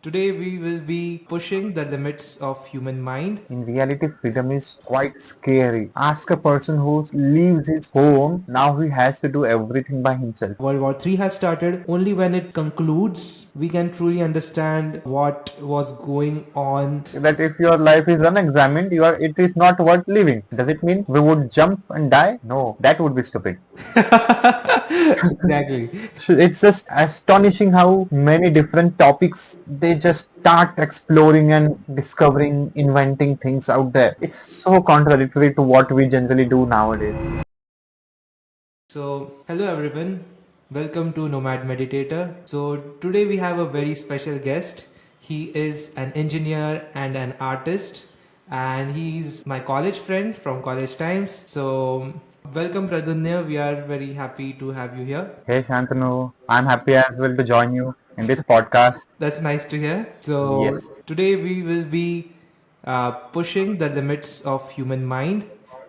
Today we will be pushing the limits of human mind. In reality, freedom is quite scary. Ask a person who leaves his home, now he has to do everything by himself. World War III has started. Only when it concludes, we can truly understand what was going on. That if your life is unexamined, it is not worth living. Does it mean we would jump and die? No, that would be stupid. Exactly. It's just astonishing how many different topics they just start exploring and discovering, inventing things out there. It's so contradictory to what we generally do nowadays. So, hello everyone. Welcome to Nomad Meditator. So, today we have a very special guest. He is an engineer and an artist, and he's my college friend from college times. So, welcome Pradunya. We are very happy to have you here. Hey Shantanu, I'm happy as well to join you in this podcast. That's nice to hear. So, Yes. today we will be pushing the limits of human mind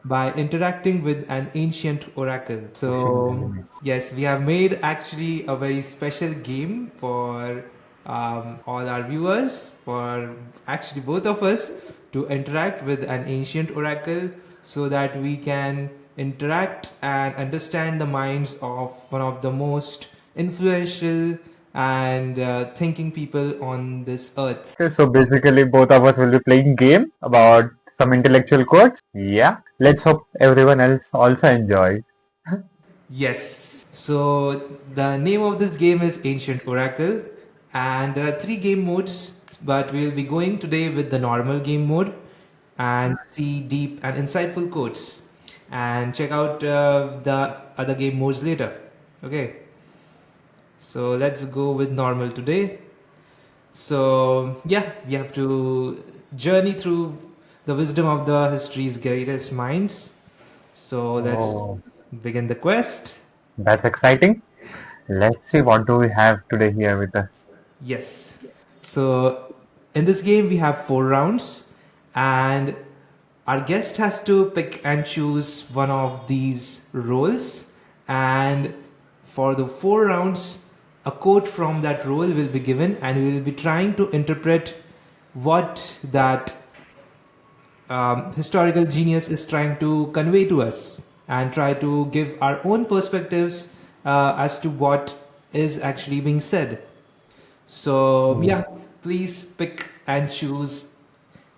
by interacting with an ancient oracle. Pushing the So, limits. yes, we have made actually a very special game for all our viewers, for actually both of us to interact with an ancient oracle so that we can interact and understand the minds of one of the most influential and thinking people on this earth. Okay, so basically both of us will be playing game about some intellectual quotes. Yeah. Let's hope everyone else also enjoys. Yes. So the name of this game is Ancient Oracle, and there are three game modes, but we'll be going today with the normal game mode and see deep and insightful quotes and check out the other game modes later. Okay. So let's go with normal today. So, yeah, we have to journey through the wisdom of the history's greatest minds. So, let's Oh, begin the quest. that's exciting. Let's see what do we have today here with us. Yes. So, in this game, we have 4 rounds, and our guest has to pick and choose one of these roles. And for the 4 rounds, a quote from that role will be given, and we will be trying to interpret what that historical genius is trying to convey to us and try to give our own perspectives as to what is actually being said. So, Mm. yeah, please pick and choose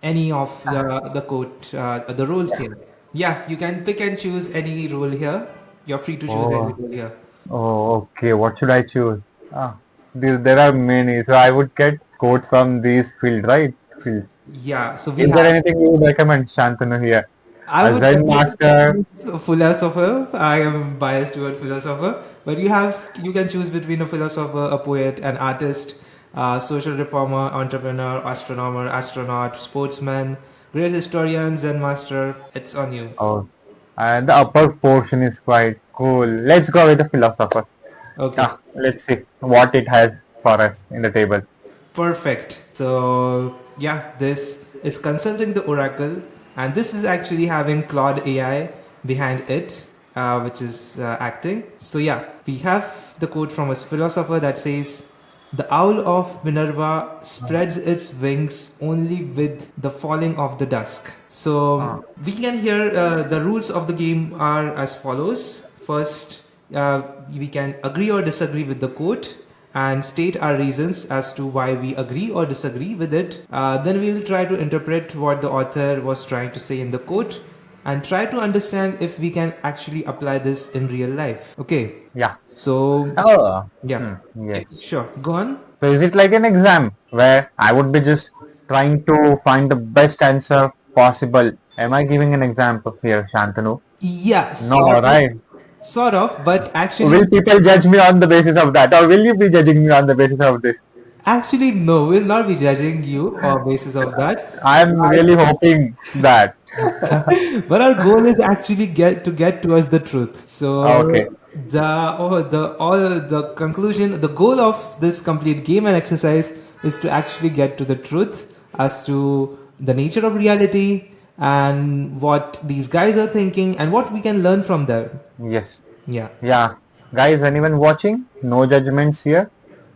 any of the quote, the roles here. Yeah, you can pick and choose any role here. You're free to choose any Oh, role here. okay. What should I choose? Ah, there are many. So I would get quotes from these field, right? Fields. Yeah, so we Is there have. anything you would recommend, Shantanu here? I A would Zen definitely master. choose a philosopher. I am biased toward philosopher, but you can choose between a philosopher, a poet, an artist, social reformer, entrepreneur, astronomer, astronaut, sportsman, great historian, Zen master. It's on you. Oh, and the upper portion is quite cool. Let's go with the philosopher. Okay, Yeah, let's see what it has for us in the table. perfect. So yeah, this is consulting the oracle, and this is actually having Claude AI behind it, which is acting. So yeah, we have the quote from a philosopher that says, "The owl of Minerva spreads its wings only with the falling of the dusk." Ah, So we can hear the rules of the game are as follows. First, we can agree or disagree with the quote and state our reasons as to why we agree or disagree with it. Then we will try to interpret what the author was trying to say in the quote and try to understand if we can actually apply this in real life. Okay, yeah. so Oh, yeah, okay, yes. sure, go on. So is it like an exam where I would be just trying to find the best answer possible? Am I giving an example here, Shantanu? Yeah, No, right? sort of, but Will people judge me on the basis of that, or will you be judging me on the basis of this? actually, no, we'll not be judging you on basis of that. I'm really hoping that. But our goal is actually get towards the truth. Okay. So the conclusion, the goal of this complete game and exercise is to actually get to the truth as to the nature of reality and what these guys are thinking and what we can learn from them. Yes. Yeah. Yeah. Guys, anyone watching? No judgments here.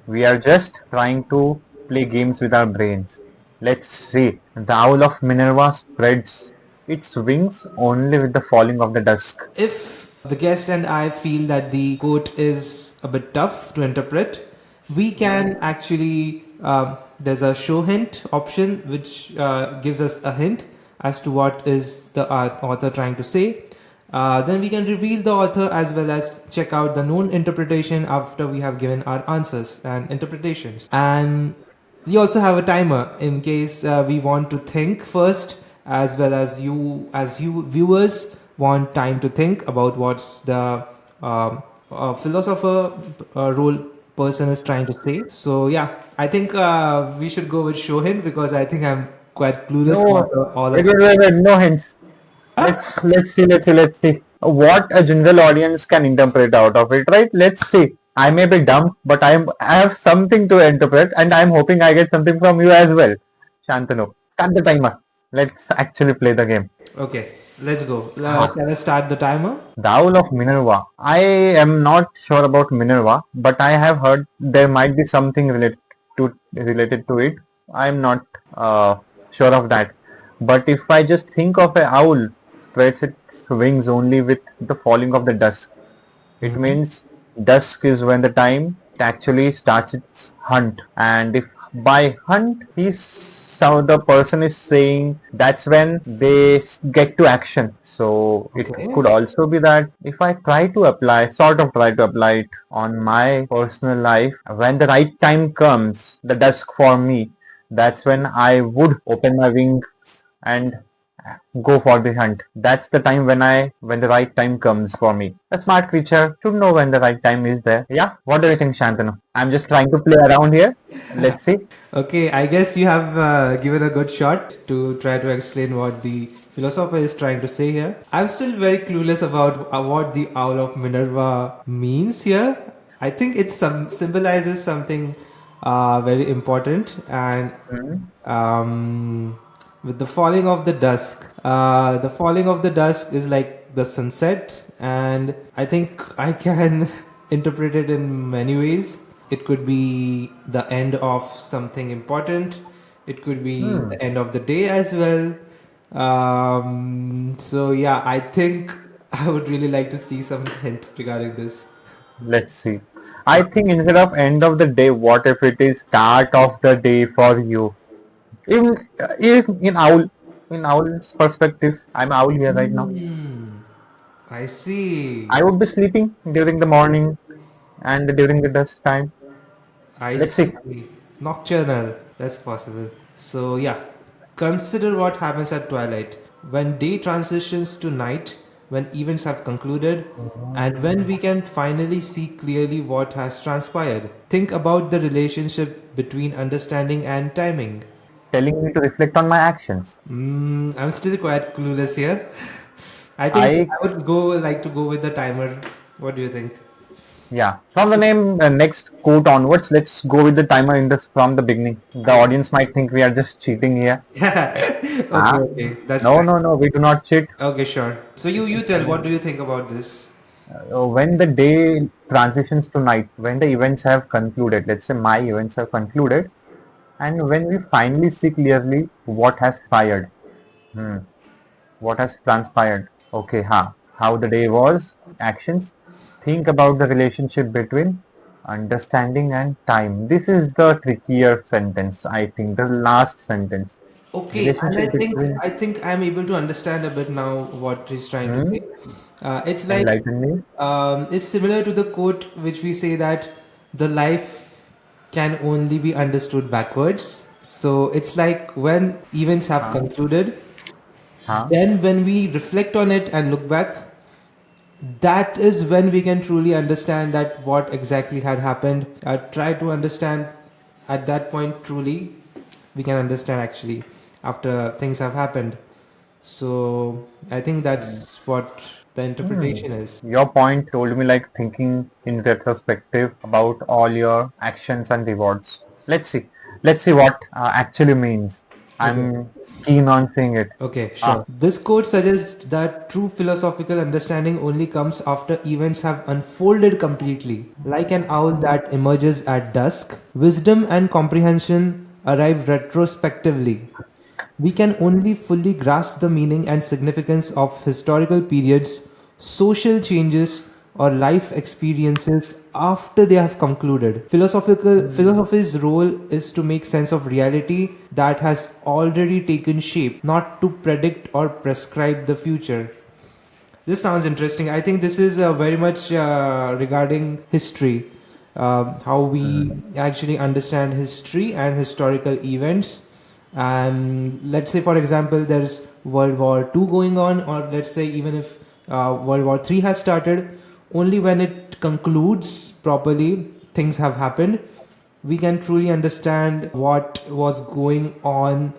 We are just trying to play games with our brains. Let's see. The owl of Minerva spreads its wings only with the falling of the dusk. If the guest and I feel that the quote is a bit tough to interpret, we can actually, there's a show hint option which gives us a hint as to what is the author trying to say. Then we can reveal the author as well as check out the known interpretation after we have given our answers and interpretations. And we also have a timer in case we want to think first, as well as you viewers want time to think about what's the philosopher role person is trying to say. So yeah, I think we should go with Shohin because I think I'm quite clueless No, about all wait, of wait, it. wait, wait, no hints. Let's see what a general audience can interpret out of it, right? Let's see. I may be dumb, but I have something to interpret, and I'm hoping I get something from you as well. Shantanu, start the timer. Let's actually play the game. Okay, let's go. Ha. Shall I start the timer? The Owl of Minerva. I am not sure about Minerva, but I have heard there might be something related to it. I am not sure of that. But if I just think of a owl spreads its wings only with the falling of the dusk, it Mhm. means dusk is when the time it actually starts its hunt. And if by hunt so the person is saying that's when they get to action. So it Okay. could also be that if I try to apply it on my personal life, when the right time comes, the dusk for me, that's when I would open my wings and go for the hunt. That's the time when the right time comes for me. A smart creature should know when the right time is there. Yeah, what do you think, Shantanu? I'm just trying to play around here. Let's see. Okay, I guess you have given a good shot to try to explain what the philosopher is trying to say here. I'm still very clueless about what the Owl of Minerva means here. I think it symbolizes something very important, and Hmm. um, with the falling of the dusk, the falling of the dusk is like the sunset, and I think I can interpret it in many ways. It could be the end of something important. It could be Hmm. the end of the day as well. So yeah, I think I would really like to see some hint regarding this. Let's see. I think instead of end of the day, what if it is start of the day for you? In in owl's perspective, I'm owl here right now. Hmm, I see. I would be sleeping during the morning and during the dusk time. I Let's see. see. Nocturnal. That's possible. So yeah, consider what happens at twilight when day transitions to night, when events have concluded, and when we can finally see clearly what has transpired. Think about the relationship between understanding and timing. Telling me to reflect on my actions. I'm still quite clueless here. I think I I would go like to go with the timer. What do you think? Yeah. From the name next quote onwards, let's go with the timer in this from the beginning. The I audience might think we are just cheating here. okay, Ah, okay, that's no, fine. no, no. We do not cheat. Okay, sure. So you tell what do you think about this? When the day transitions to night, when the events have concluded, let's say my events have concluded, and when we finally see clearly what has fired. Hmm. What has transpired? Okay, how the day was, actions. Think about the relationship between understanding and time. This is the trickier sentence, I think, the last sentence. Okay, and Relationship between, I think I'm able to understand a bit now what he's trying to say. hmm, It's like enlighten me. it's similar to the quote which we say that the life can only be understood backwards. So it's like when events have Huh? concluded, Huh? then when we reflect on it and look back, that is when we can truly understand that what exactly had happened. Try to understand at that point truly we can understand actually after things have happened. So I think that's what the Hmm. interpretation is. Your point told me like thinking in retrospective about all your actions and rewards. Let's see. Let's see what actually means. Okay. I'm keen on seeing it. Okay, Ah, sure. This quote suggests that true philosophical understanding only comes after events have unfolded completely. Like an owl that emerges at dusk, wisdom and comprehension arrive retrospectively. We can only fully grasp the meaning and significance of historical periods, social changes, or life experiences after they have concluded. Philosophy's role is to make sense of reality that has already taken shape, not to predict or prescribe the future. This sounds interesting. I think this is very much regarding history, how we actually understand history and historical events. And let's say, for example, there's World War II going on, or let's say, even if World War III has started, only when it concludes properly, things have happened, we can truly understand what was going on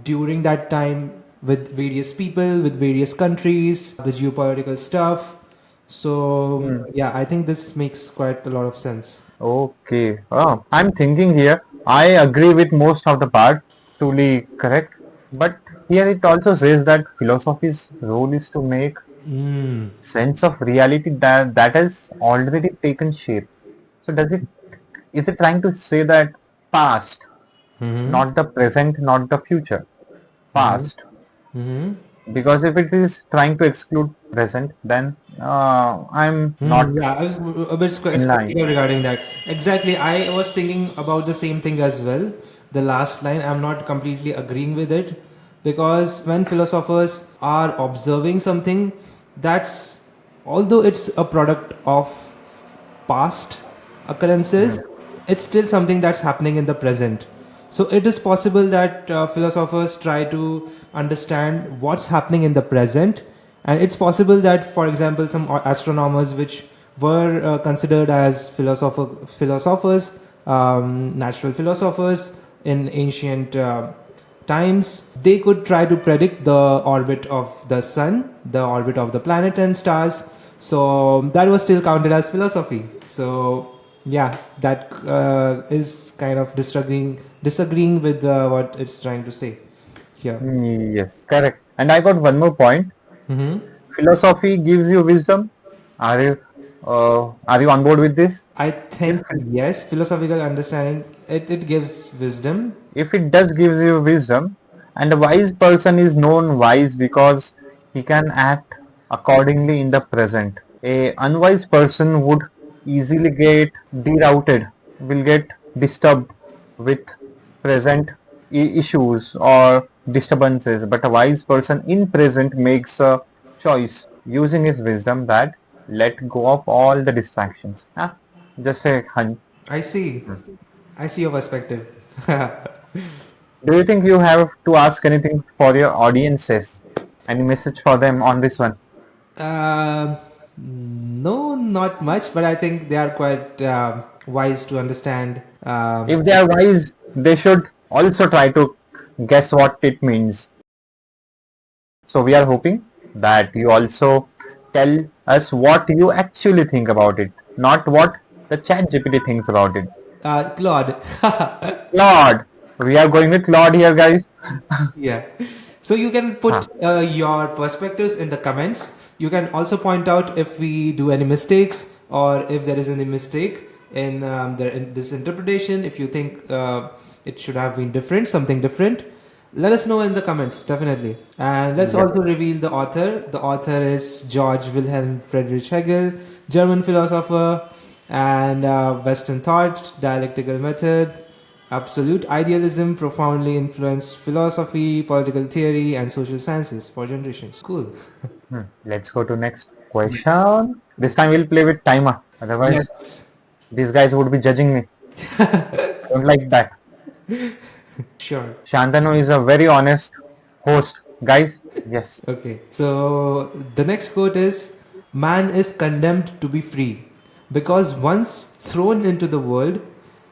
during that time with various people, with various countries, the geopolitical stuff. So, Hmm. yeah, I think this makes quite a lot of sense. Okay. Oh, I'm thinking here. I agree with most of the part. Truly correct. But here it also says that philosophy's role is to make Mm. sense of reality that has already taken shape. So does it is it trying to say that past, Mm-hmm. not the present, not the future, Mm-hmm. past? Mm-hmm. Because if it is trying to exclude present, then I'm not Yeah, I was a bit in line. skeptical regarding that. Exactly, I was thinking about the same thing as well. The last line, I'm not completely agreeing with it because when philosophers are observing something, that's although it's a product of past occurrences, Mm, it's still something that's happening in the present. So it is possible that philosophers try to understand what's happening in the present, and it's possible that, for example, some astronomers which were considered as philosophers, natural philosophers in ancient times, they could try to predict the orbit of the sun, the orbit of the planet and stars. So that was still counted as philosophy. So yeah, that is kind of disagreeing with what it's trying to say here. yes, correct. And I got one more point. Hmm. Philosophy gives you wisdom. Are you on board with this? I If think yes, philosophical understanding, it gives wisdom. if it does gives you wisdom, and a wise person is known wise because he can act accordingly in the present. A unwise person would easily get derouted, will get disturbed with present issues or disturbances, but a wise person in present makes a choice using his wisdom that let go of all the distractions. Just a hunch. I see. I see your perspective. Do you think you have to ask anything for your audiences? Any message for them on this one? Um, no, not much, but I think they are quite wise to understand. If they are wise, they should also try to guess what it means. So we are hoping that you also tell us what you actually think about it, not what the chat GPT thinks about it. Claude. Lord, we are going with Lord here, guys. Yeah. So you can Huh. put your perspectives in the comments. You can also point out if we do any mistakes or if there is any mistake in this interpretation. If you think it should have been different, something different, let us know in the comments, definitely. And let's Yes. also reveal the author. The author is George Wilhelm Friedrich Hegel, German philosopher, and Western thought, dialectical method, absolute idealism profoundly influenced philosophy, political theory, and social sciences for generations. Cool. Let's go to next Yes. question. This time we'll play with timer. Otherwise, Yes. these guys would be judging me. I don't like that. Sure. Shantanu is a very honest host. Guys, yes. Okay. So the next quote is, man is condemned to be free because once thrown into the world,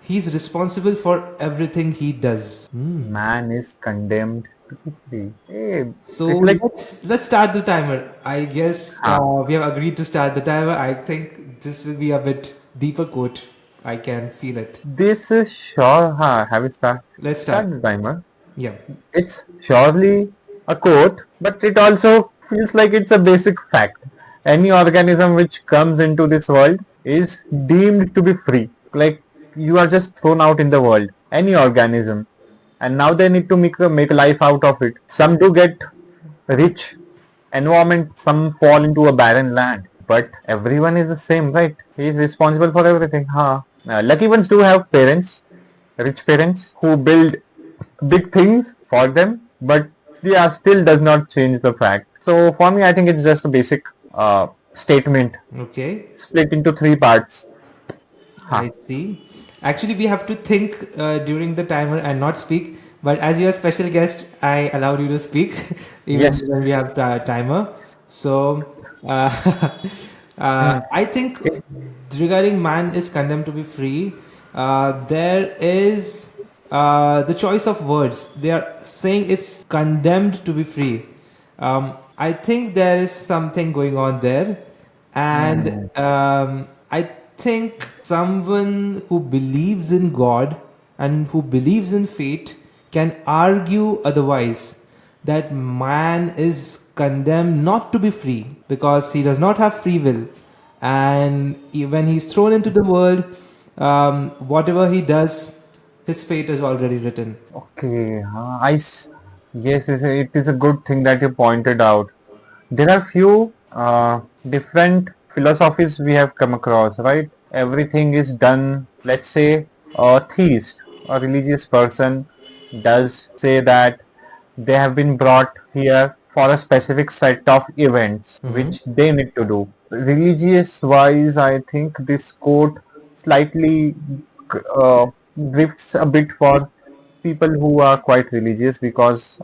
he's responsible for everything he does. Man is condemned to be free. Hey, So it's like, let's start the timer. I guess huh, we have agreed to start the timer. I think this will be a bit deeper quote. I can feel it. this is sure. Huh, have it Let's start. start the timer. Yeah. It's surely a quote, but it also feels like it's a basic fact. Any organism which comes into this world is deemed to be free. Like you are just thrown out in the world. any organism, and now they need to make life out of it. Some do get rich environment, some fall into a barren land, but everyone is the same, right? He is responsible for everything. Huh? Lucky ones do have parents, rich parents who build big things for them, but yeah, still does not change the fact. So for me, I think it's just a basic statement Okay. split into three parts. Huh. I see. Actually, we have to think during the timer and not speak. But as you're a special guest, I allowed you to speak even Yes. when we have timer. So, Hmm. I think regarding man is condemned to be free, there is the choice of words. They are saying it's condemned to be free. I think there is something going on there, and Hmm. I think someone who believes in God and who believes in fate can argue otherwise, that man is condemned not to be free because he does not have free will, and when he's thrown into the world, whatever he does, his fate is already written. Okay. Yes, it is a good thing that you pointed out. There are few different philosophies we have come across, right? Everything is done, let's say, a theist, a religious person does say that they have been brought here for a specific set of events Mm-hmm. which they need to do. Religious wise, I think this quote slightly uh, drifts a bit for people who are quite religious because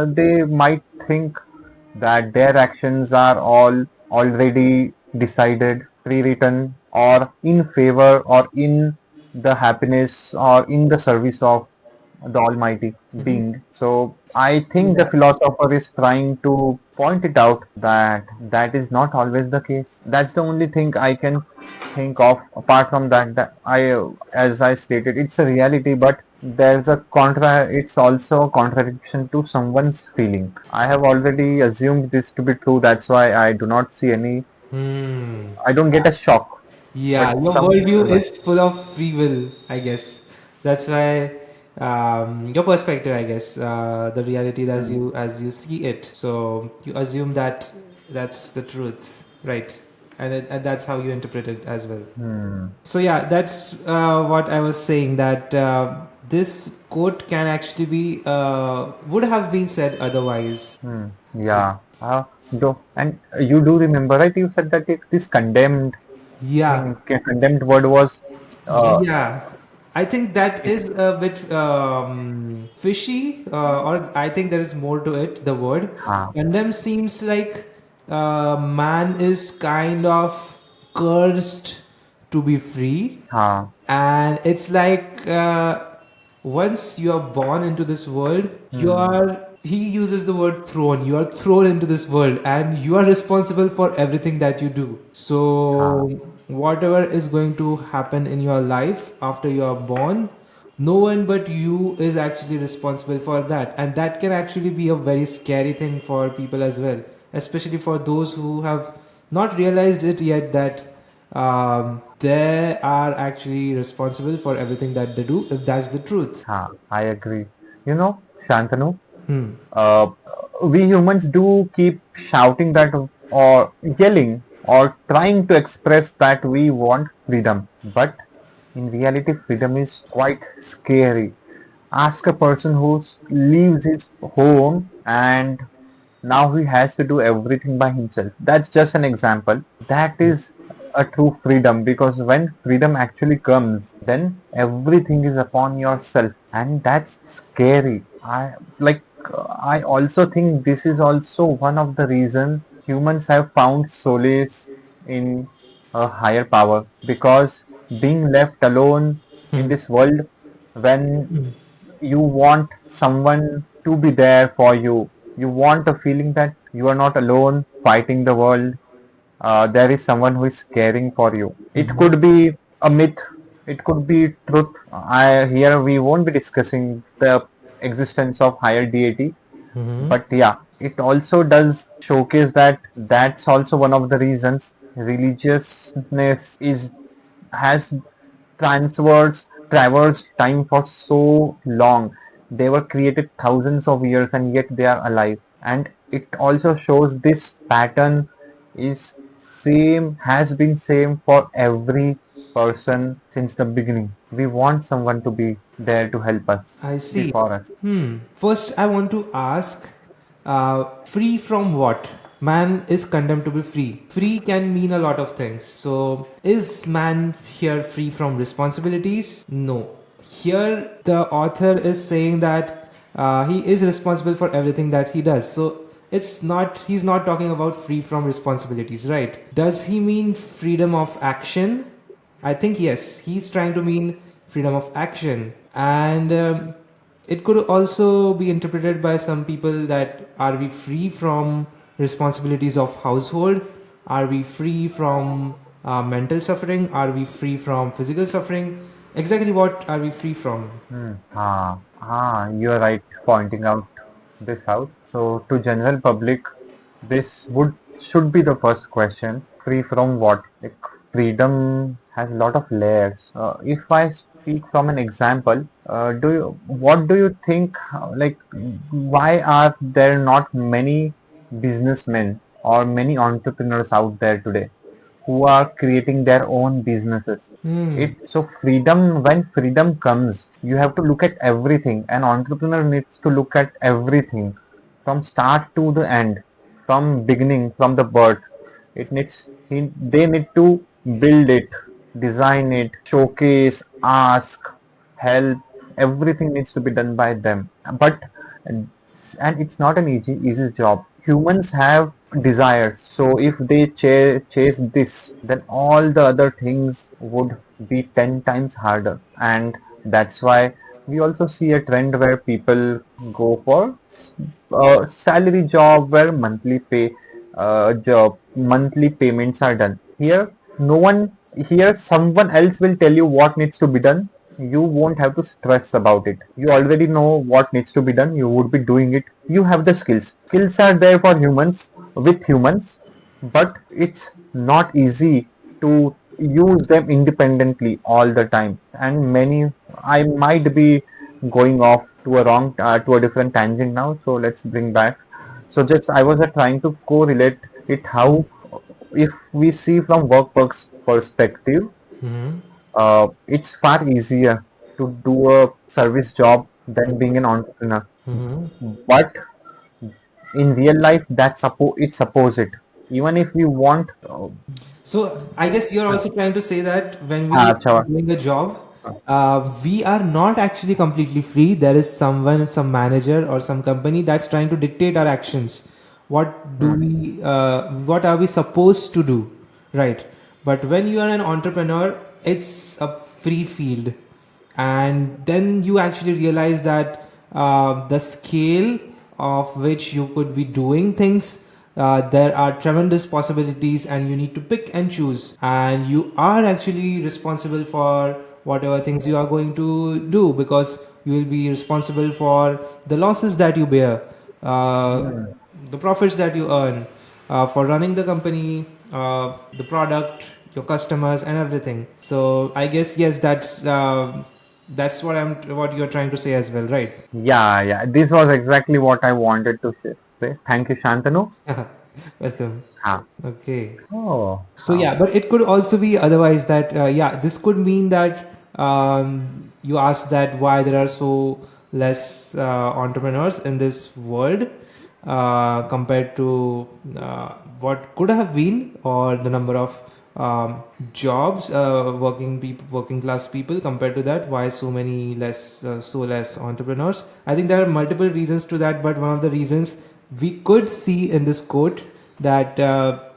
they might think that their actions are all already decided, pre-written, or in favor or in the happiness or in the service of the Almighty Mm-hmm. being. So I think the Yeah. philosopher is trying to point it out that that is not always the case. That's the only thing I can think of. Apart from that, as I stated, it's a reality, but there's a contra. It's also a contradiction to someone's feeling. I have already assumed this to be true. That's why I do not see any. Hmm. I don't get a shock. Yeah, But your some, worldview is full of free will, I guess. That's why your perspective, I guess, the reality as you see it. So you assume that that's the truth, right? And that's how you interpret it as well. hmm, So yeah, that's what I was saying, that this quote can actually be would have been said otherwise. yeah. And you do remember, right? You said that this condemned Yeah, thing, condemned word was, uh, yeah, I think that it, is a bit fishy, or I think there is more to it. The word huh, condemn seems like man is kind of cursed to be free, huh, and it's like once you are born into this world, you hmm, are, he uses the word thrown, you are thrown into this world and you are responsible for everything that you do. huh, So whatever is going to happen in your life after you are born, no one but you is actually responsible for that, and that can actually be a very scary thing for people as well, especially for those who have not realized it yet, that they are actually responsible for everything that they do, if that's the truth. huh. I agree. You know, Shantanu, Hmm. uh, we humans do keep shouting that or yelling or trying to express that we want freedom. But in reality, freedom is quite scary. Ask a person who leaves his home and now he has to do everything by himself. That's just an example. That is a true freedom because when freedom actually comes, then everything is upon yourself, and that's scary. Like I also think this is also one of the reasons humans have found solace in a higher power because being left alone in this world when you want someone to be there for you. You want a feeling that you are not alone fighting the world. There is someone who is caring for you. It Hmm. could be a myth. It could be truth. Here we won't be discussing the existence of higher deity, Hmm. but yeah, it also does showcase that that's also one of the reasons religiousness is has transfers traversed time for so long. They were created thousands of years and yet they are alive. And it also shows this pattern is same, has been same for every person since the beginning. We want someone to be there to help us, I see. before us. First, I want to ask, free from what? Man is condemned to be free. Free can mean a lot of things. So, is man here free from responsibilities? No. Here, the author is saying that he is responsible for everything that he does. So, he's not talking about free from responsibilities, right? Does he mean freedom of action? I think yes, he's trying to mean freedom of action. And it could also be interpreted by some people that are we free from responsibilities of household? Are we free from mental suffering? Are we free from physical suffering? Exactly what are we free from? You're right pointing out this out. So to general public, this would should be the first question. Free from what? Like freedom has a lot of layers. If I speak from an example, what do you think? Like, why are there not many businessmen or many entrepreneurs out there today who are creating their own businesses? Hmm. It's so freedom, when freedom comes, you have to look at everything. An entrepreneur needs to look at everything from start to the end, from beginning, from the birth. They need to build it, design it, showcase, ask, help. Everything needs to be done by them. But and it's not an easy job. Humans have desires, so if they chase this, then all the other things would be 10 times harder. And that's why we also see a trend where people go for a salary job where monthly payments are done. Here someone else will tell you what needs to be done. You won't have to stress about it. You already know what needs to be done. You would be doing it. You have the skills. Skills are there for humans, with humans, but it's not easy to use them independently all the time. And I might be going off to to a different tangent now. So let's bring back. So just I was trying to correlate it how, if we see from perspective, it's far easier to do a service job than being an entrepreneur. But in real life, it's opposite. Even if we want, So I guess you're also trying to say that when we are अच्छा, doing a job, we are not actually completely free. There is someone, some manager or some company that's trying to dictate our actions. What are we supposed to do, right? But when you are an entrepreneur, it's a free field, and then you actually realize that the scale of which you could be doing things, there are tremendous possibilities and you need to pick and choose, and you are actually responsible for whatever things you are going to do, because you will be responsible for the losses that you bear, the profits that you earn, for running the company, the product, your customers, and everything. So I guess yes, that's what you're trying to say as well, right? yeah. This was exactly what I wanted to say. Thank you, Shantanu. Welcome. हाँ. Okay. Oh, So हाँ. yeah, but it could also be otherwise that yeah, this could mean that you asked that why there are so less entrepreneurs in this world compared to what could have been, or the number of jobs, working class people compared to that. Why so less entrepreneurs? I think there are multiple reasons to that, but one of the reasons we could see in this quote that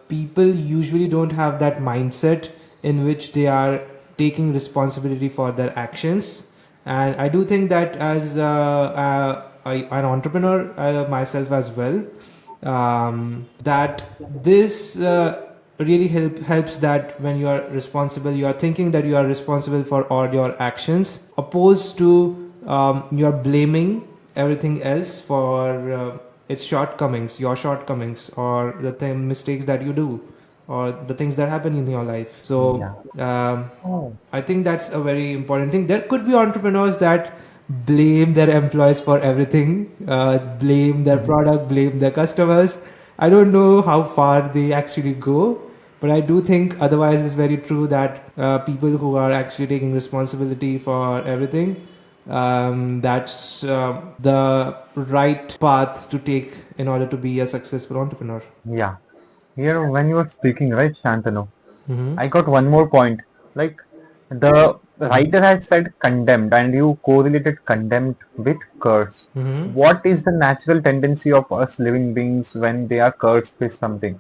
people usually don't have that mindset in which they are taking responsibility for their actions. And I do think that as an entrepreneur myself as well, that this really helps that when you are responsible, you are thinking that you are responsible for all your actions, opposed to you are blaming everything else for its shortcomings, your shortcomings, or the mistakes that you do. or the things that happen in your life. Yeah. So Oh. I think that's a very important thing. There could be entrepreneurs that blame their employees for everything, blame their Mhm. product, blame their customers. I don't know how far they actually go, but I do think otherwise it's very true that people who are actually taking responsibility for everything, that's the right path to take in order to be a successful entrepreneur. Yeah. Here, when you were speaking, right, Shantanu, Mm-hmm. I got one more point. Like the writer has said condemned, and you correlated condemned with curse. Mm-hmm. What is the natural tendency of us living beings when they are cursed with something?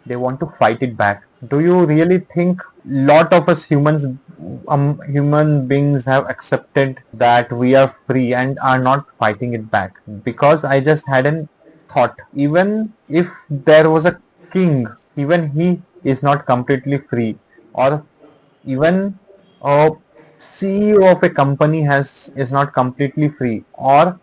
They want to fight it back. Do you really think lot of us human beings have accepted that we are free and are not fighting it back? Because I just had an thought. Even if there was a king, even he is not completely free, or even a CEO of a company has is not completely free, or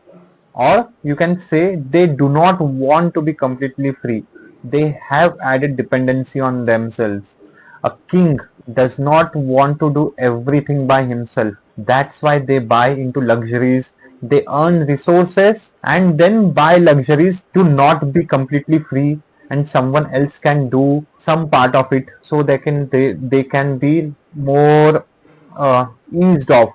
you can say they do not want to be completely free. They have added dependency on themselves. A king does not want to do everything by himself. That's why they buy into luxuries. They earn resources and then buy luxuries to not be completely free, and someone else can do some part of it, so they can be more eased off,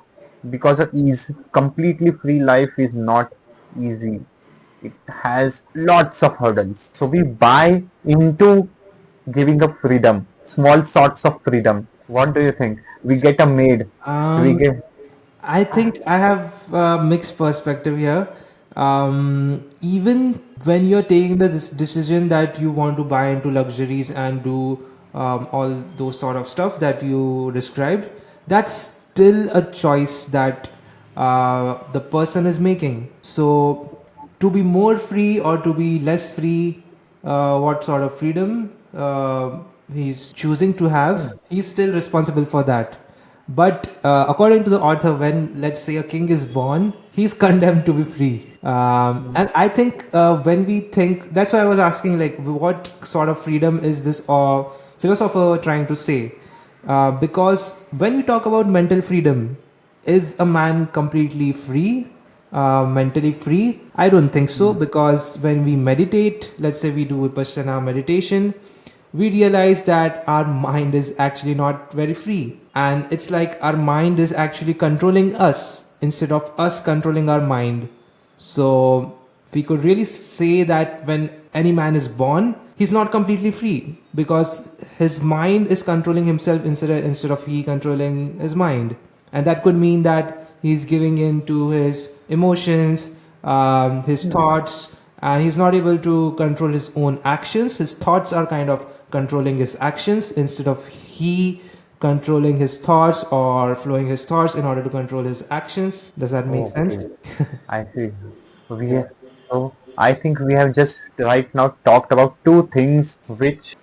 because of ease. Completely free life is not easy. It has lots of hurdles. So we buy into giving up freedom, small sorts of freedom. What do you think? We get a maid. We Um, get. I think I have a mixed perspective here. Even when you're taking the decision that you want to buy into luxuries and do all those sort of stuff that you described, that's still a choice that the person is making. So, to be more free or to be less free, what sort of freedom he's choosing to have, he's still responsible for that. But according to the author, when let's say a king is born, he's condemned to be free. And I think when we think, that's why I was asking, like, what sort of freedom is this philosopher trying to say? Because when we talk about mental freedom, is a man completely free, mentally free? I don't think so, because when we meditate, let's say we do Vipassana meditation, we realize that our mind is actually not very free. And it's like our mind is actually controlling us instead of us controlling our mind. So we could really say that when any man is born, he's not completely free because his mind is controlling himself instead of he controlling his mind, and that could mean that he's giving in to his emotions, his thoughts, and he's not able to control his own actions. His thoughts are kind of controlling his actions instead of he controlling his thoughts or flowing his thoughts in order to control his actions. Does that make sense? Okay, I see. We so I think we have just right now talked about two things which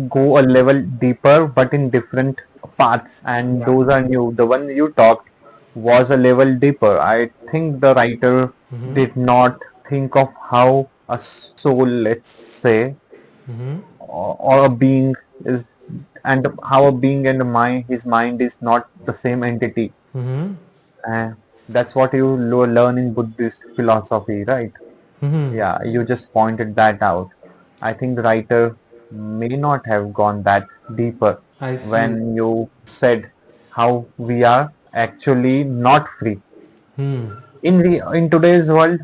go a level deeper but in different paths, and Yeah. those are new. The one you talked was a level deeper. I think the writer Mm-hmm. did not think of how a soul, let's say, Mm-hmm. or a being is, and how a being and a mind, his mind is not the same entity. Mm-hmm. And that's what you learn in Buddhist philosophy, right? Mm-hmm. Yeah, you just pointed that out. I think the writer may not have gone that deeper I see. when you said how we are actually not free. Hmm. In today's world,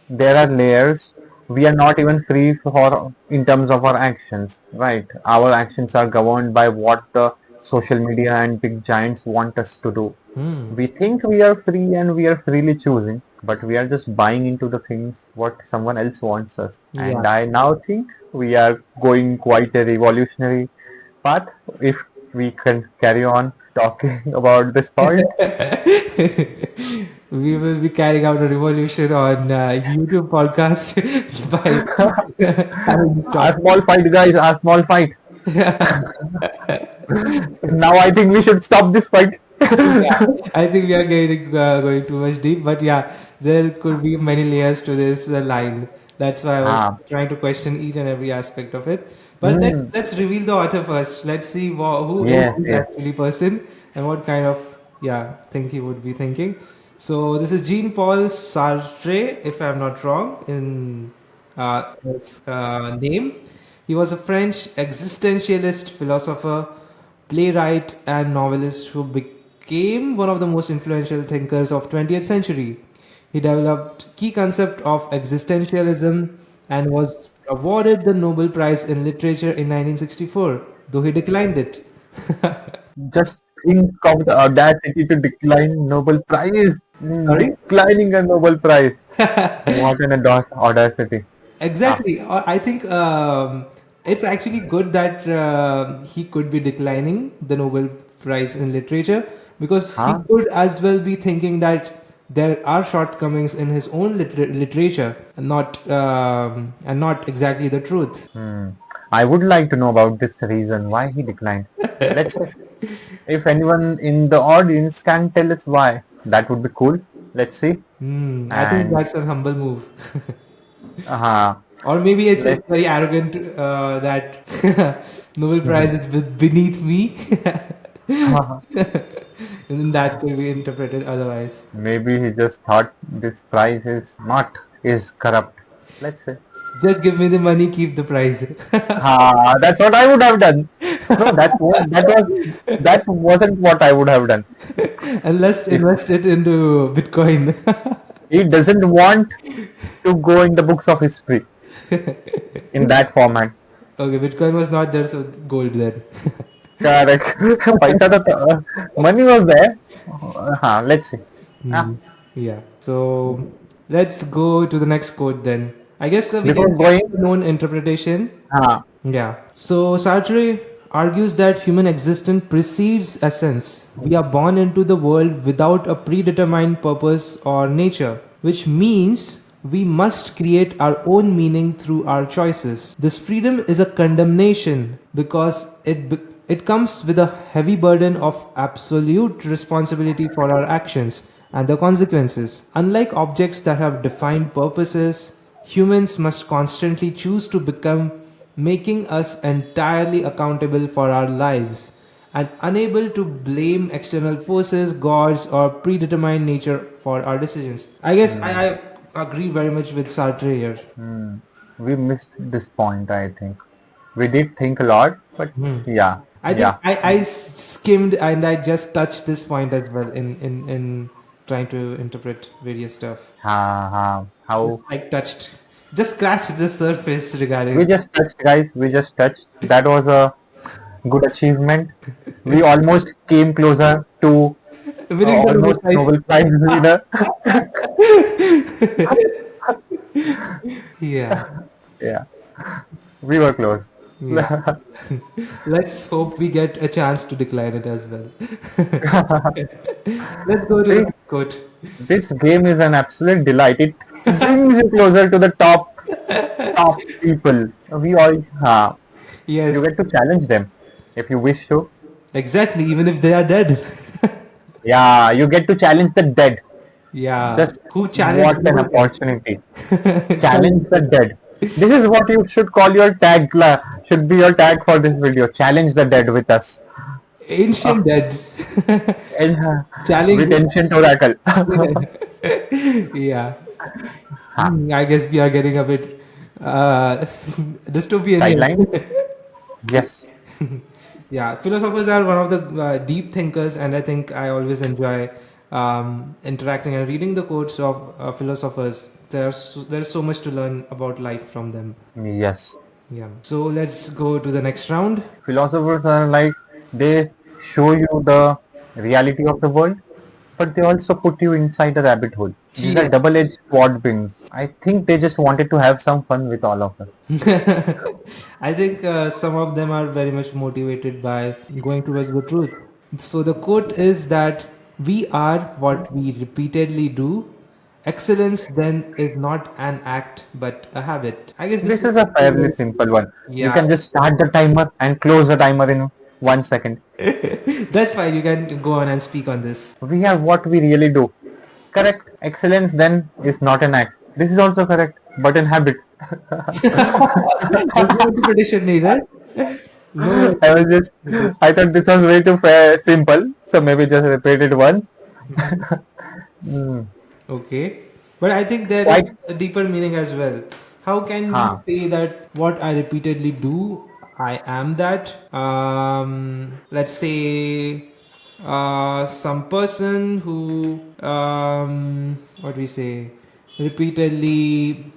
there are layers. We are not even free for in terms of our actions, right? Our actions are governed by what the social media and big giants want us to do. Hmm. We think we are free and we are freely choosing, but we are just buying into the things what someone else wants us. Yeah. And I now think we are going quite a revolutionary path if we can carry on talking about this point. We will be carrying out a revolution on YouTube podcast by having this A topic. small fight, guys, a small fight. Now I think we should stop this fight. Yeah, I think we are getting going too much deep, but yeah, there could be many layers to this line. That's why I was Ah, trying to question each and every aspect of it. But let's mm, let's reveal the author first. Let's see who is yes, this yes. actually person and what kind of thing he would be thinking. So this is Jean-Paul Sartre, if I'm not wrong in his name. He was a French existentialist philosopher, playwright, and novelist who became one of the most influential thinkers of 20th century. He developed key concept of existentialism and was awarded the Nobel Prize in Literature in 1964, though he declined it. Just think of the audacity to decline Nobel Prize. Sorry? Declining a Nobel Prize. What an audacity. Ah, Exactly. I think it's actually good that he could be declining the Nobel Prize in Literature because he huh? could as well be thinking that there are shortcomings in his own literature and not exactly the truth. Hmm. I would like to know about this reason why he declined. Let's say if anyone in the audience can tell us why, that would be cool. Let's see. I think And that's a humble move. uh, Or maybe it's let's very arrogant that Nobel Prize is beneath me. And that could be interpreted otherwise. maybe he just thought this prize is not is corrupt. Let's say. Just give me the money, keep the prize. That's what I would have done. No, that wasn't what I would have done. And let's If invest it into Bitcoin. he doesn't want to go in the books of history in that format. Okay, Bitcoin was not there, so gold then. Correct. पैसा तो money was there. Let's see. Ah, Yeah. So let's go to the next quote then. I guess we before can take going, the known interpretation. ah, Yeah. So Sartre argues that human existence precedes essence. We are born into the world without a predetermined purpose or nature, which means we must create our own meaning through our choices. This freedom is a condemnation because it comes with a heavy burden of absolute responsibility for our actions and the consequences. Unlike objects that have defined purposes, humans must constantly choose to become, making us entirely accountable for our lives and unable to blame external forces, gods, or predetermined nature for our decisions. I guess I agree very much with Sartre here. we missed this point. I think we did think a lot, but yeah, I think yeah. I skimmed and I just touched this point as well in trying to interpret various stuff. How Just like touched, just scratched the surface we regarding just touched, guys. We just touched. That was a good achievement. We almost came closer to winning the Nobel almost Prize. Nobel Prize winner. Yeah, Yeah, we were close. yeah. Let's hope we get a chance to decline it as well. Let's go to the See, next quote. this game is an absolute delight. It brings you closer to the top people. We all, you Yes, get to challenge them if you wish to. exactly. Even if they are dead. Yeah, you get to challenge the dead. Yeah. Just Who challenged what an Nobel opportunity. Prize? Challenge the dead. This is what you should call your tag. Should be your tag for this video. Challenge the dead with us. Ancient deads. And, with Challenge. ancient oracle. Yeah. Ha, I guess we are getting a bit dystopian sideline. here. Yes. Yeah, philosophers are one of the deep thinkers, and I think I always enjoy interacting and reading the quotes of philosophers. There's so much to learn about life from them. Yes. Yeah. So let's go to the next round. Philosophers are like they show you the reality of the world, but they also put you inside a rabbit hole. These are Yeah. double-edged sword wings. I think they just wanted to have some fun with all of us. I think some of them are very much motivated by going towards the truth. So the quote is that we are what we repeatedly do. Excellence then is not an act but a habit. I guess this This is is a fairly simple one. You yeah, can just start the timer and close the timer in. 1 second. That's fine. You can go on and speak on this. We are what we really do. Correct. Excellence then is not an act. This is also correct, but an habit. There's no interpretation needed. No I was just, interpretation. I thought this was way too simple, so maybe just repeat it once. Hmm. Okay. But I think there is Quite, a deeper meaning as well. How can we huh? say that what I repeatedly do, I am that? Let's say some person who, what we say, repeatedly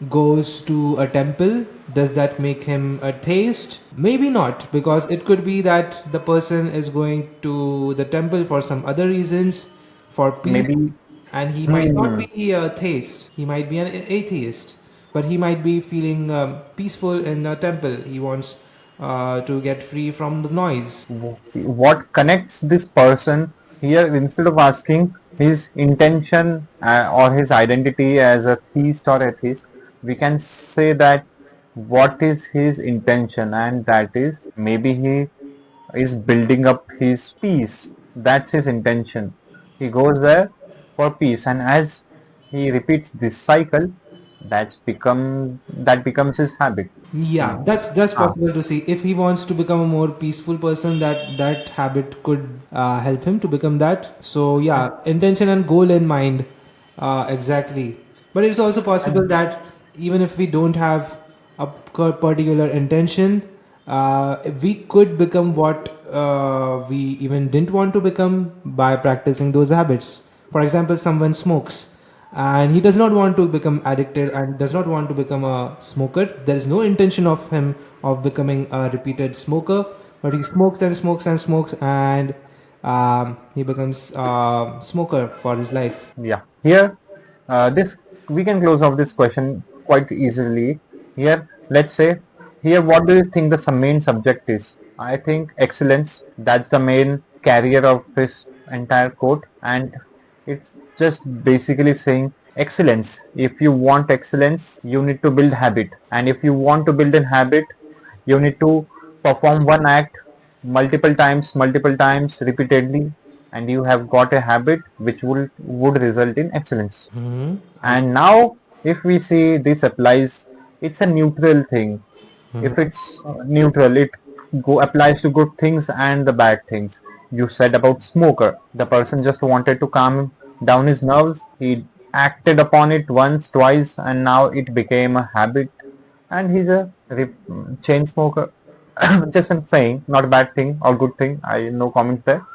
goes to a temple. Does that make him a theist? Maybe not, because it could be that the person is going to the temple for some other reasons, for peace, Maybe. and he might not Hmm. be a theist. He might be an atheist, but he might be feeling peaceful in a temple. He wants to get free from the noise. What connects this person here, instead of asking his intention or his identity as a theist or atheist, we can say that what is his intention, and that is maybe he is building up his peace. That's his intention. He goes there for peace, and as he repeats this cycle, that becomes his habit. Yeah, Hmm. that's Ah, possible to see. If he wants to become a more peaceful person, that habit could help him to become that. So yeah, intention and goal in mind, exactly. But it's also possible and that even if we don't have a particular intention, we could become what we even didn't want to become by practicing those habits. For example, someone smokes and he does not want to become addicted and does not want to become a smoker. There is no intention of him of becoming a repeated smoker, but he smokes and smokes and smokes, and he becomes a smoker for his life. yeah, here this we can close off this question quite easily. Here, let's say, here, what do you think the main subject is? I think excellence. That's the main carrier of this entire quote, and it's just basically saying excellence. If you want excellence, you need to build habit, and if you want to build a habit, you need to perform one act multiple times repeatedly, and you have got a habit which would result in excellence. Hmm. And now, if we see this applies, it's a neutral thing. If it's neutral, it applies to good things and the bad things. You said about smoker. The person just wanted to calm down his nerves. He acted upon it once, twice, and now it became a habit. And he's a chain smoker. Just I'm saying, not a bad thing or good thing. I no comments there.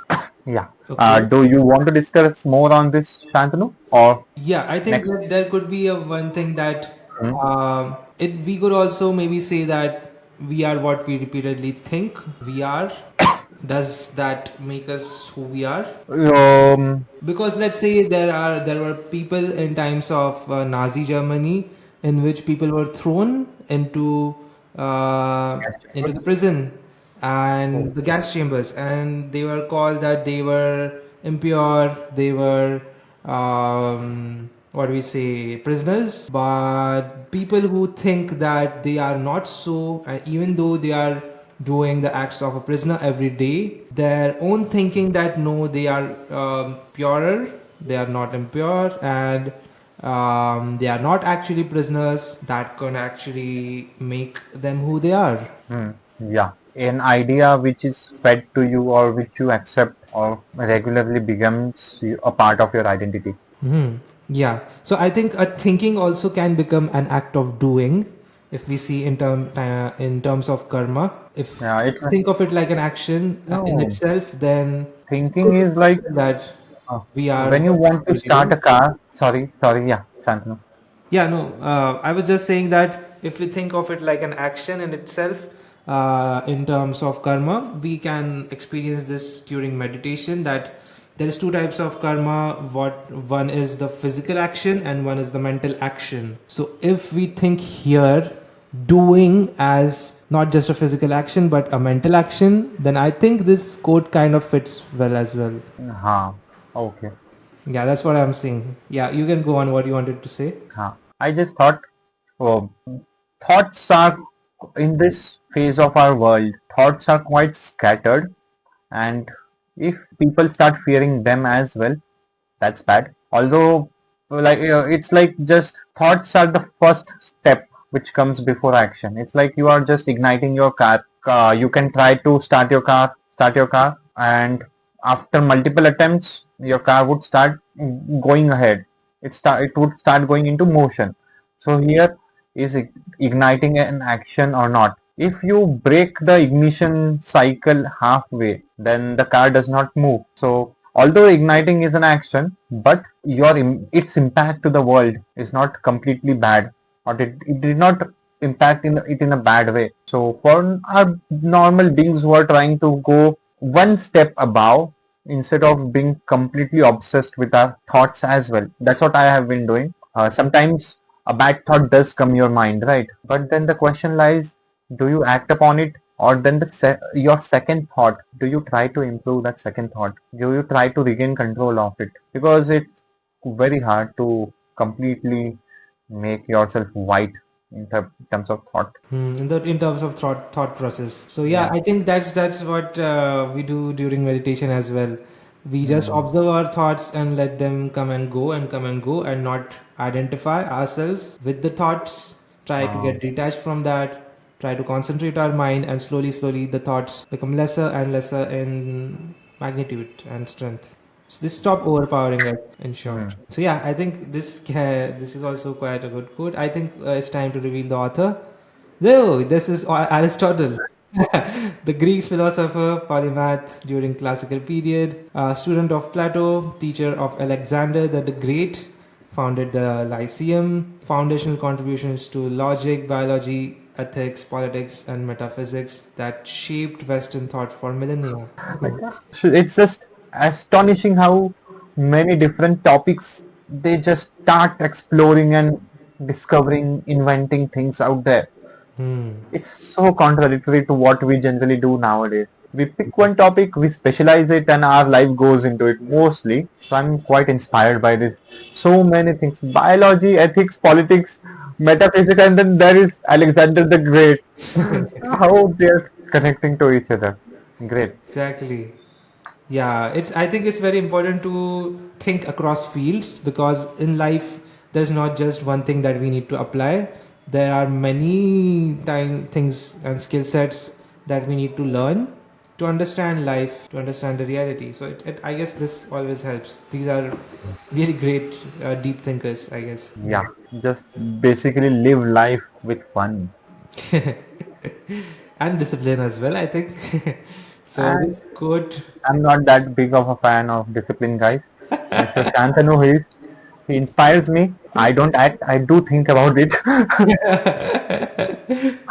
Yeah. Okay. Do you want to discuss more on this, Shantanu, or Yeah, I think next? that there could be a one thing that Hmm? it we could also maybe say that we are what we repeatedly think we are. Does that make us who we are? Um, Because let's say there were people in times of Nazi Germany in which people were thrown into the prison and oh, the gas chambers, and they were called that they were impure, they were what do we say, prisoners. But people who think that they are not so, and even though they are doing the acts of a prisoner every day, their own thinking that no, they are purer, they are not impure, and they are not actually prisoners, that can actually make them who they are. yeah. An idea which is fed to you or which you accept or regularly becomes a part of your identity. Hmm. Yeah. So I think a thinking also can become an act of doing. If we see in terms of karma, if Yeah, it's think of it like an action in no itself, then it thinking could be is like possible that we are when you what want to we really start do. a car. Sorry, yeah, Shantanu. Yeah, no, I was just saying that if we think of it like an action in itself, in terms of karma, we can experience this during meditation. That there is two types of karma. What one is the physical action and one is the mental action. So if we think here, doing as not just a physical action but a mental action, then I think this quote kind of fits well as well. Huh. Okay. Yeah, that's what I'm saying. Yeah, you can go on what you wanted to say. Huh. I just thought, oh, thoughts are In this phase of our world, thoughts are quite scattered, and if people start fearing them as well, that's bad. Although, it's like just thoughts are the first step which comes before action. It's like you are just igniting your car. You can try to start your car, and after multiple attempts, your car would start going ahead. It would start going into motion. So here is igniting an action or not. If you break the ignition cycle halfway, then the car does not move. So although igniting is an action, but its impact to the world is not completely bad, or it did not impact it in a bad way. So for our normal beings who are trying to go one step above, instead of being completely obsessed with our thoughts as well. That's what I have been doing. Sometimes a bad thought does come your mind, right? But then the question lies, do you act upon it, or then your second thought, do you try to improve that second thought? Do you try to regain control of it? Because it's very hard to completely make yourself white in terms of thought. In terms of thought process. So yeah, Yeah. I think that's what we do during meditation as well. We just Hmm. observe our thoughts and let them come and go and come and go, and not identify ourselves with the thoughts. Try to Uh, get detached from that. Try to concentrate our mind, and slowly the thoughts become lesser and lesser in magnitude and strength. So this stop overpowering us, in short. hmm. So yeah, I think this is also quite a good quote. I think it's time to reveal the author. No, this is Aristotle, the Greek philosopher, polymath during classical period, student of Plato, teacher of Alexander the Great, founded the Lyceum, foundational contributions to logic, biology, ethics, politics, and metaphysics that shaped Western thought for millennia. So it's just astonishing how many different topics they just start exploring and discovering, inventing things out there. Hmm. It's so contradictory to what we generally do nowadays. We pick one topic, we specialize it, and our life goes into it mostly. So I'm quite inspired by this. So many things: biology, ethics, politics, metaphysics, and then there is Alexander the Great. How they're connecting to each other. Great. Exactly. Yeah, I think it's very important to think across fields, because in life there's not just one thing that we need to apply. There are many things and skill sets that we need to learn to understand life, to understand the reality. So I guess this always helps. These are really great deep thinkers, I guess. Yeah, just basically live life with fun. And discipline as well, I think. So And this quote. I'm not that big of a fan of discipline, guys. Mr. Shantanu, he inspires me. I don't act, I do think about it.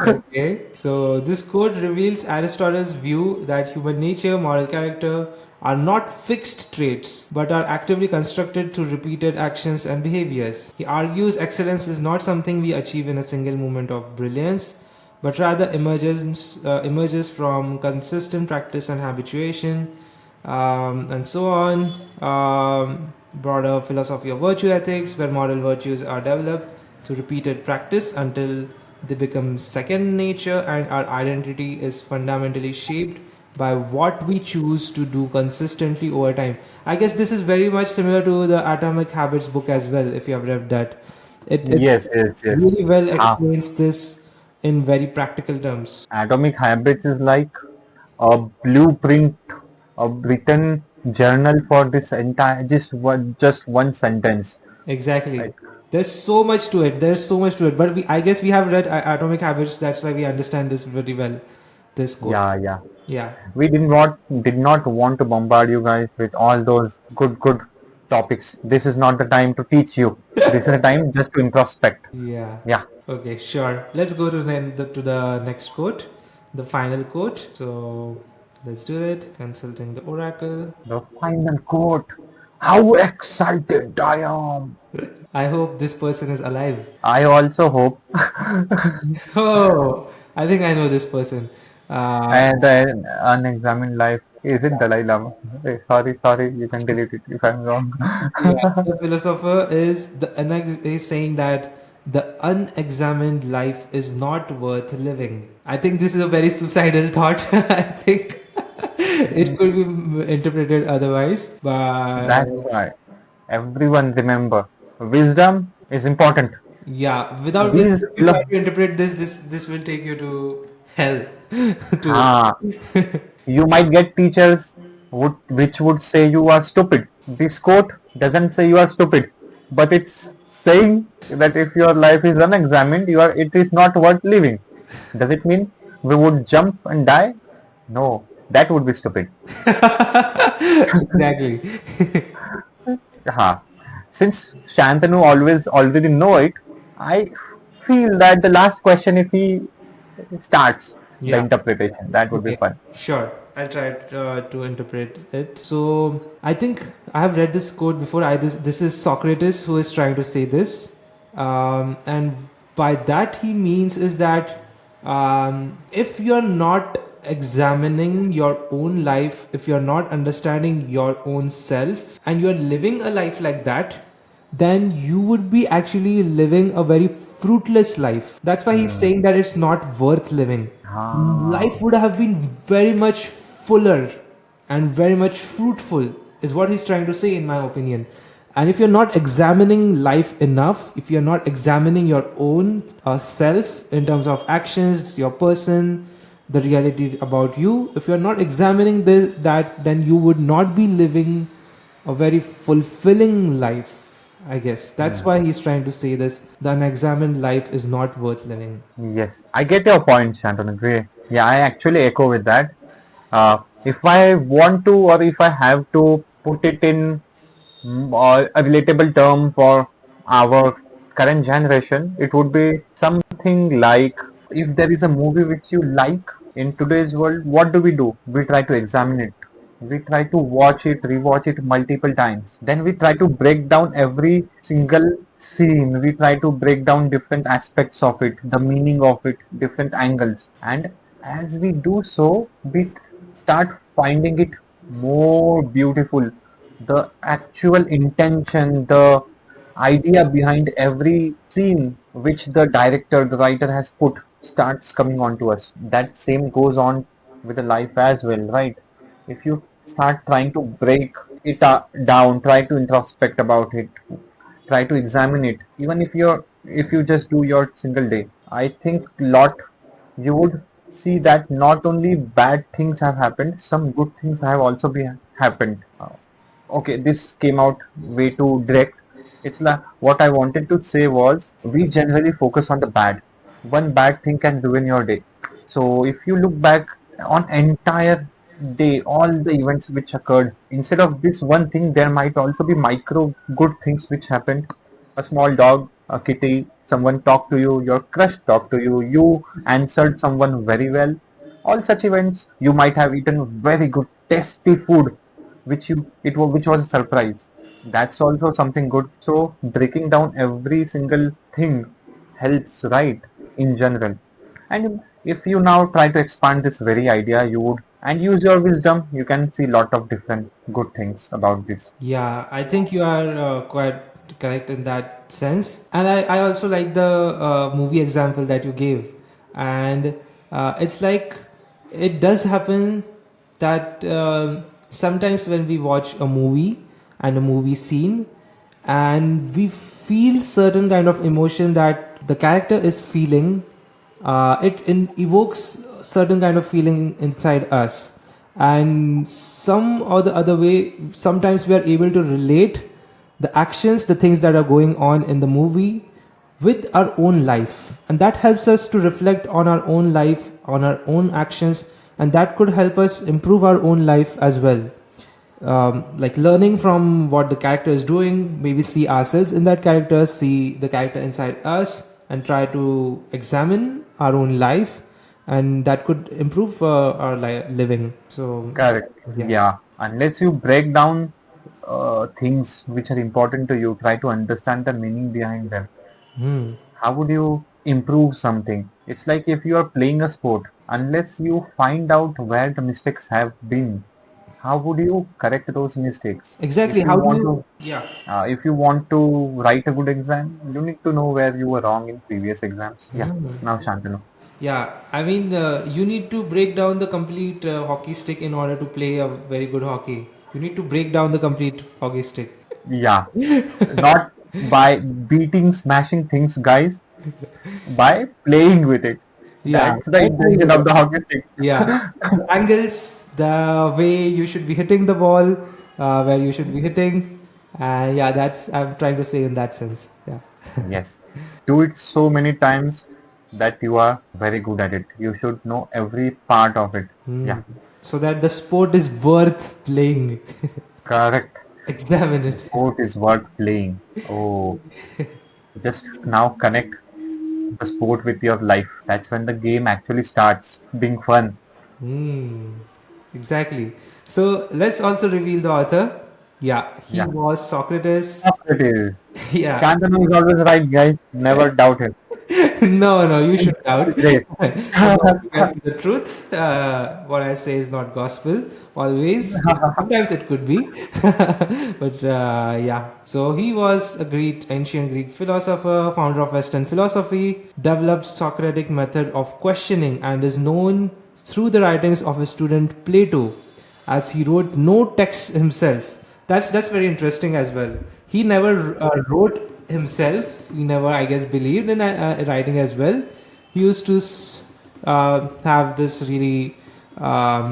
Okay, so this quote reveals Aristotle's view that human nature, moral character are not fixed traits but are actively constructed through repeated actions and behaviors. He argues excellence is not something we achieve in a single moment of brilliance, but rather emerges from consistent practice and habituation, and so on. Broader philosophy of virtue ethics, where moral virtues are developed through repeated practice until they become second nature, and our identity is fundamentally shaped by what we choose to do consistently over time. I guess this is very much similar to the Atomic Habits book as well, if you have read that. It Yes, yes, yes. really well Ha. explains this in very practical terms. Atomic Habits is like a blueprint, a written journal for this entire, just one sentence. Exactly. Like, There's so much to it. There's so much to it. But I guess we have read Atomic Habits. That's why we understand this very well. This quote. yeah, yeah. Yeah. We did not want to bombard you guys with all those good topics. This is not the time to teach you. This is the time just to introspect. Yeah. Yeah. Okay. Sure. Let's go to the next quote, the final quote. So let's do it. Consulting the oracle. The final quote. How excited I am. I hope this person is alive. I also hope. Oh, I think I know this person. Uh, And the unexamined life. Is it Dalai Lama? Sorry, you can delete it if I'm wrong. Yeah, the philosopher is saying that the unexamined life is not worth living. I think this is a very suicidal thought. I think it could be interpreted otherwise, but That's why everyone remember wisdom is important. yeah, without wisdom, These if you try to interpret this will take you to hell. to ah, you might get teachers which would say you are stupid. This quote doesn't say you are stupid, but it's saying that if your life is unexamined, it is not worth living. Does it mean we would jump and die? No, that would be stupid. exactly. Ha. Since Shantanu always already know it, I feel that the last question, if he starts the Yeah. interpretation, that would be Okay, fun. sure. I'll try to interpret it. So I think I have read this quote before. This is Socrates who is trying to say this, and by that he means is that if you're not examining your own life, if you're not understanding your own self, and you're living a life like that, then you would be actually living a very fruitless life. That's why he's saying that it's not worth living. Ah, Life would have been very much fuller and very much fruitful, is what he's trying to say, in my opinion. And if you're not examining life enough, if you're not examining your own self in terms of actions, your person, the reality about you, if you're not examining that, then you would not be living a very fulfilling life. I guess that's why he's trying to say this: the unexamined life is not worth living. yes, I get your point, Shantanu. Great. Yeah, I actually echo with that. If I want to, or if I have to put it in a relatable term for our current generation, it would be something like, if there is a movie which you like in today's world, what do? We try to examine it. We try to watch it, rewatch it multiple times. Then we try to break down every single scene. We try to break down different aspects of it, the meaning of it, different angles. And as we do so, we start finding it more beautiful. The actual intention, the idea behind every scene which the director, the writer has put starts coming on to us. That same goes on with the life as well, right? If you start trying to break it down, try to introspect about it, try to examine it, even if you just do your single day, I think lot you would see that not only bad things have happened, some good things have also been happened. Okay, this came out way too direct. It's like, what I wanted to say was, we generally focus on the bad. One bad thing can ruin your day. So if you look back on entire day, all the events which occurred, instead of this one thing, there might also be micro good things which happened. A small dog, a kitty, someone talked to you, your crush talked to you, you answered someone very well. All such events, you might have eaten very good, tasty food which was a surprise. That's also something good. So breaking down every single thing helps, right, in general. And if you now try to expand this very idea, you would and use your wisdom, you can see lot of different good things about this. Yeah, I think you are quite correct in that sense. And I also like the movie example that you gave. And it's like it does happen that sometimes when we watch a movie and a movie scene, and we feel certain kind of emotion that the character is feeling, evokes certain kind of feeling inside us, and some or the other way sometimes we are able to relate the actions, the things that are going on in the movie with our own life, and that helps us to reflect on our own life, on our own actions, and that could help us improve our own life as well. Like learning from what the character is doing, maybe see ourselves in that character, see the character inside us, and try to examine our own life, and that could improve our living. So, Correct. yeah. Yeah. Unless you break down things which are important to you, try to understand the meaning behind them. Hmm. How would you improve something? It's like if you are playing a sport, unless you find out where the mistakes have been, how would you correct those mistakes? Exactly. If you How do want you? to, Yeah. if you want to write a good exam, you need to know where you were wrong in previous exams. Yeah. Hmm. Now, Shantanu. Yeah, I mean, you need to break down the complete hockey stick in order to play a very good hockey. You need to break down the complete hockey stick. Yeah. Not by beating, smashing things, guys, by playing with it. Yeah, That's the I play intention with of it. the hockey stick. Yeah, the angles, the way you should be hitting the ball, where you should be hitting, and yeah, that's I'm trying to say in that sense. Yeah. Yes. Do it so many times that you are very good at it. You should know every part of it. Hmm. Yeah. So that the sport is worth playing. Correct. Examine The it. sport is worth playing. Oh, just now connect the sport with your life. That's when the game actually starts being fun. Hmm. Exactly. So let's also reveal the author. Yeah, he Yeah. was Socrates. Socrates. Yeah. Shantanu is always right, guys. Never doubt him. No, no, you should It's doubt. great. About to get to the truth. What I say is not gospel always. Sometimes it could be, but yeah. So he was a great ancient Greek philosopher, founder of Western philosophy, developed Socratic method of questioning, and is known through the writings of his student Plato, as he wrote no text himself. That's very interesting as well. He never wrote himself. He never, I guess, believed in writing as well. He used to have this really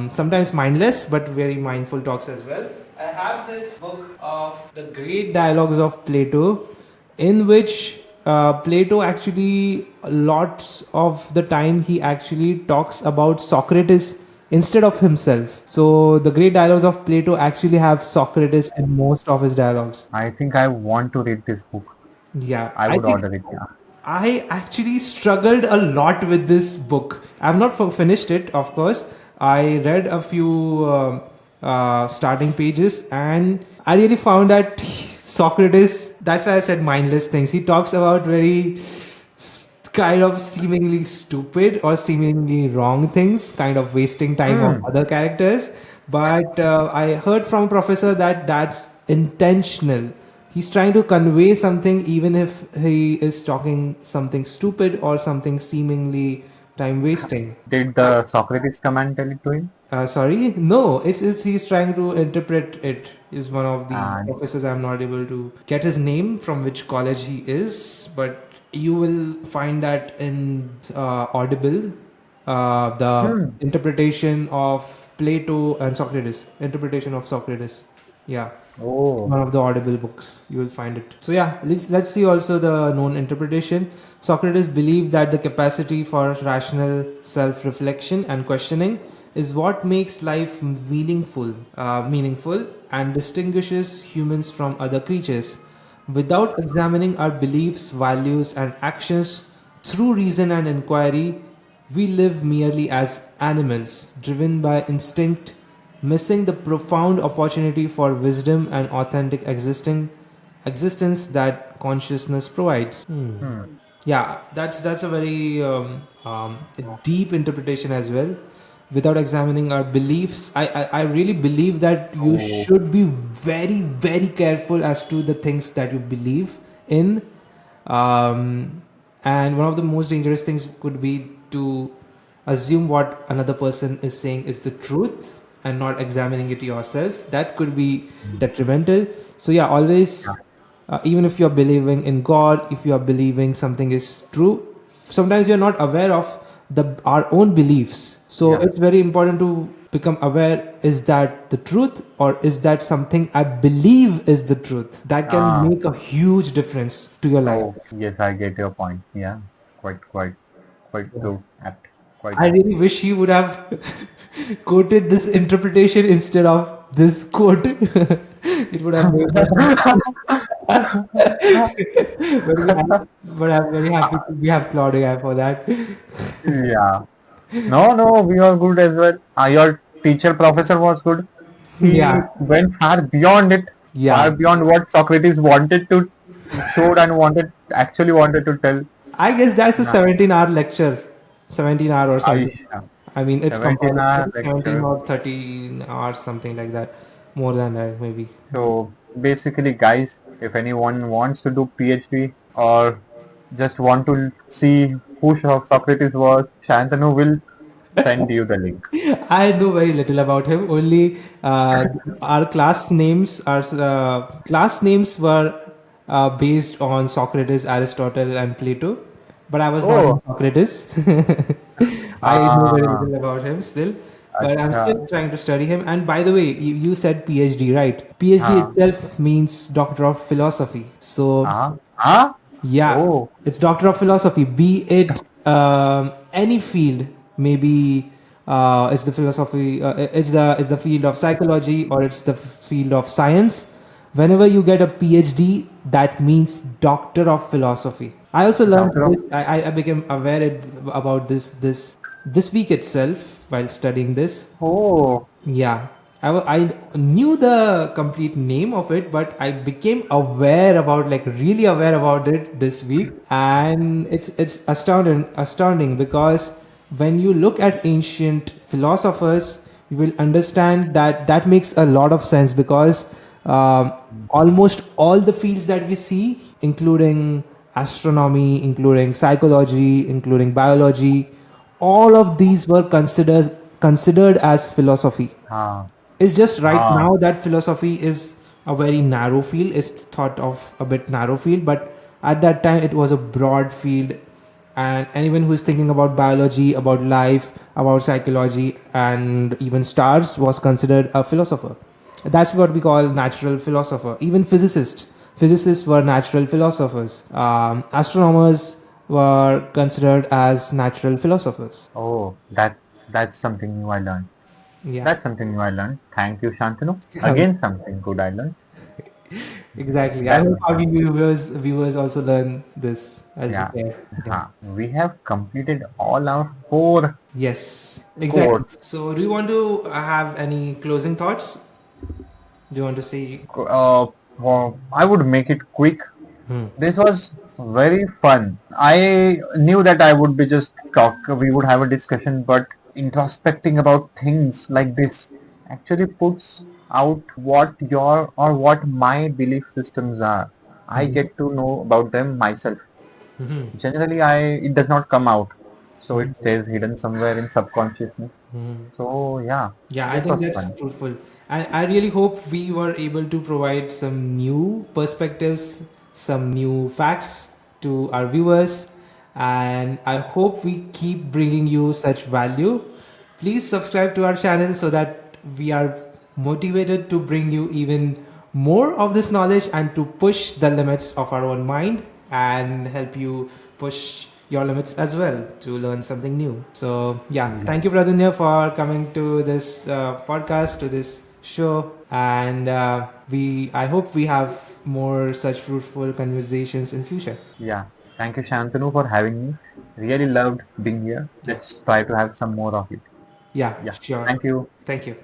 sometimes mindless but very mindful talks as well. I have this book of the great dialogues of Plato, in which Plato actually lots of the time he actually talks about Socrates instead of himself. So the great dialogues of Plato actually have Socrates in most of his dialogues. I think I want to read this book. Yeah, I I would think order it. Yeah. I actually struggled a lot with this book. I've not finished it, of course. I read a few starting pages, and I really found that Socrates, that's why I said mindless things. He talks about very kind of seemingly stupid or seemingly wrong things, kind of wasting time of Hmm. other characters. But I heard from a professor that that's intentional. He's trying to convey something, even if he is talking something stupid or something seemingly time wasting. Did the Socrates come and tell it to him? Sorry, no, it's he's trying to interpret it. Is one of the And professors. I'm not able to get his name from which college he is, but you will find that in Audible, the hmm. interpretation of Plato and Socrates. Interpretation of Socrates. Yeah, Oh. one of the Audible books. You will find it. So yeah, let's see also the known interpretation. Socrates believed that the capacity for rational self-reflection and questioning is what makes life meaningful and distinguishes humans from other creatures. Without examining our beliefs, values, and actions through reason and inquiry, we live merely as animals, driven by instinct, missing the profound opportunity for wisdom and authentic existence that consciousness provides. Hmm. Yeah, that's a very deep interpretation as well. Without examining our beliefs, I really believe that you Oh. should be very very careful as to the things that you believe in, and one of the most dangerous things could be to assume what another person is saying is the truth and not examining it yourself. That could be detrimental. So yeah, Yeah. always, even if you're believing in God, if you are believing something is true, sometimes you're not aware of the our own beliefs. So Yeah. it's very important to become aware, is that the truth or is that something I believe is the truth? That can Ah. make a huge difference to your life. Oh, yes, I get your point. Yeah. Quite Yeah. true. Apt. Quite I apt. really wish he would have quoted this interpretation instead of this quote. It would have made more sense. But I'm very happy to we have Claudia for that. Yeah. No, no, we are good as well. Your teacher professor was good. He Yeah, went far beyond it, yeah. far beyond what Socrates wanted to showed and wanted to tell. I guess that's a Yeah. 17-hour lecture, 17-hour or something. Aisha. I mean, it's 17 hour compulsory, 17 lecture. or 13 hours, something like that. More than that, maybe. So basically, guys, if anyone wants to do PhD or just want to see who Socrates was, Shantanu will send you the link. I know very little about him. Only our class names were based on Socrates, Aristotle, and Plato. But I was not Oh, in Socrates. I know very ah, little about him still. But I'm acha, still trying to study him. And by the way, you said PhD, right? PhD ah, itself means Doctor of Philosophy. So ah, ah, yeah, oh, it's Doctor of Philosophy. Be it any field, maybe it's the philosophy, it's the field of psychology, or it's the field of science. Whenever you get a PhD, that means Doctor of Philosophy. I also learned Doctor of, this. I became aware about this week itself while studying this. oh, Yeah, I knew the complete name of it, but I became aware about, like, really aware about it this week, and it's astounding because when you look at ancient philosophers, you will understand that that makes a lot of sense because almost all the fields that we see, including astronomy, including psychology, including biology, all of these were considered as philosophy. ah, It's just right ah, now that philosophy is a very narrow field. It's thought of a bit narrow field, but at that time it was a broad field, and anyone who is thinking about biology, about life, about psychology, and even stars was considered a philosopher. That's what we call natural philosopher. Even physicists were natural philosophers. Astronomers were considered as natural philosophers. oh, that's something new I learned. Yeah. That's something new I learned. Thank you, Shantanu. Again, something good I learned. Exactly. I That hope was our fun. viewers also learn this as we Yeah. can. Yeah. We have completed all our four Yes. Exactly. courses. So, do you want to have any closing thoughts? Do you want to say? Well, I would make it quick. Hmm. This was very fun. I knew that I would be just we would have a discussion, but introspecting about things like this actually puts out what your or what my belief systems are. I get to know about them myself. Generally, it does not come out, so it stays hidden somewhere in subconsciousness. So yeah, Yeah, I this think was that's fun. fruitful. And I really hope we were able to provide some new perspectives, some new facts to our viewers. And I hope we keep bringing you such value. Please subscribe to our channel so that we are motivated to bring you even more of this knowledge and to push the limits of our own mind and help you push your limits as well to learn something new. So, yeah, Yeah, thank you, Pradunya, for coming to this podcast, to this show. And I hope we have more such fruitful conversations in future. yeah. Thank you, Shantanu, for having me. Really loved being here. Yeah. Let's try to have some more of it. Yeah, Yeah. sure. Thank you. Thank you.